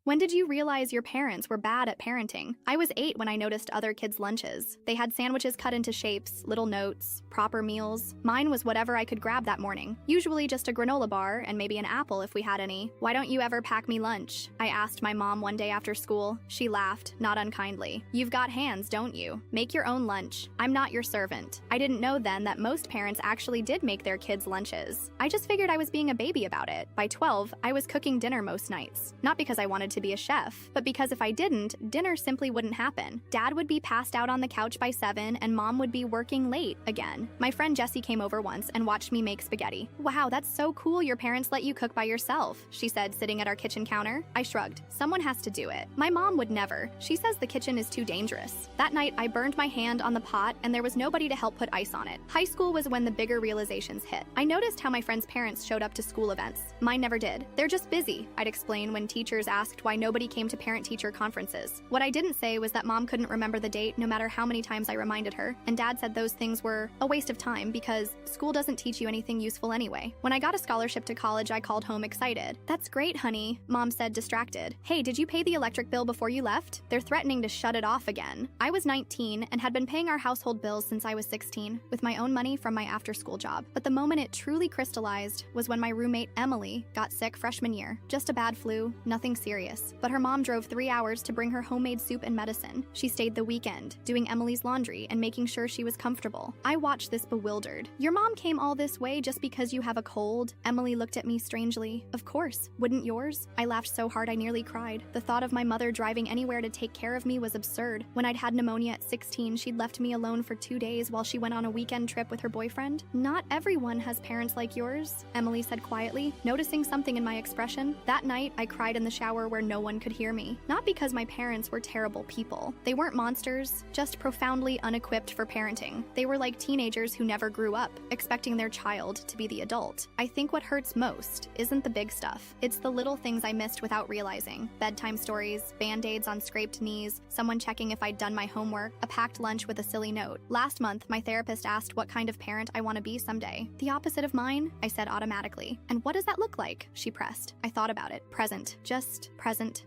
When did you realize your parents were bad at parenting? I was 8 when I noticed other kids' lunches. They had sandwiches cut into shapes, little notes, proper meals. Mine was whatever I could grab that morning. Usually just a granola bar and maybe an apple if we had any. Why don't you ever pack me lunch? I asked my mom one day after school. She laughed, not unkindly. You've got hands, don't you? Make your own lunch. I'm not your servant. I didn't know then that most parents actually did make their kids lunches. I just figured I was being a baby about it. By 12, I was cooking dinner most nights. Not because I wanted to be a chef, but because if I didn't, dinner simply wouldn't happen. Dad would be passed out on the couch by 7 and mom would be working late again. My friend Jessie came over once and watched me make spaghetti. Wow, that's so cool your parents let you cook by yourself, she said, sitting at our kitchen counter. I shrugged. Someone has to do it. My mom would never. She says the kitchen is too dangerous. That night, I burned my hand on the pot and there was nobody to help put ice on it. High school was when the bigger realizations hit. I noticed how my friends' parents showed up to school events. Mine never did. They're just busy, I'd explain when teachers asked why nobody came to parent-teacher conferences. What I didn't say was that mom couldn't remember the date no matter how many times I reminded her, and dad said those things were a waste of time because school doesn't teach you anything useful anyway. When I got a scholarship to college, I called home excited. That's great, honey, mom said, distracted. Hey, did you pay the electric bill before you left? They're threatening to shut it off again. I was 19 and had been paying our household bills since I was 16 with my own money from my after-school job. But the moment it truly crystallized was when my roommate Emily got sick freshman year. Just a bad flu, nothing serious. But her mom drove 3 hours to bring her homemade soup and medicine. She stayed the weekend, doing Emily's laundry and making sure she was comfortable. I watched this bewildered. Your mom came all this way just because you have a cold? Emily looked at me strangely. Of course, wouldn't yours? I laughed so hard I nearly cried. The thought of my mother driving anywhere to take care of me was absurd. When I'd had pneumonia at 16, she'd left me alone for 2 days while she went on a weekend trip with her boyfriend. Not everyone has parents like yours, Emily said quietly, noticing something in my expression. That night, I cried in the shower where no one could hear me. Not because my parents were terrible people. They weren't monsters, just profoundly unequipped for parenting. They were like teenagers who never grew up, expecting their child to be the adult. I think what hurts most isn't the big stuff. It's the little things I missed without realizing. Bedtime stories, band-aids on scraped knees, someone checking if I'd done my homework, a packed lunch with a silly note. Last month, my therapist asked what kind of parent I want to be someday. The opposite of mine, I said automatically. And what does that look like? She pressed. I thought about it. Present. Just present.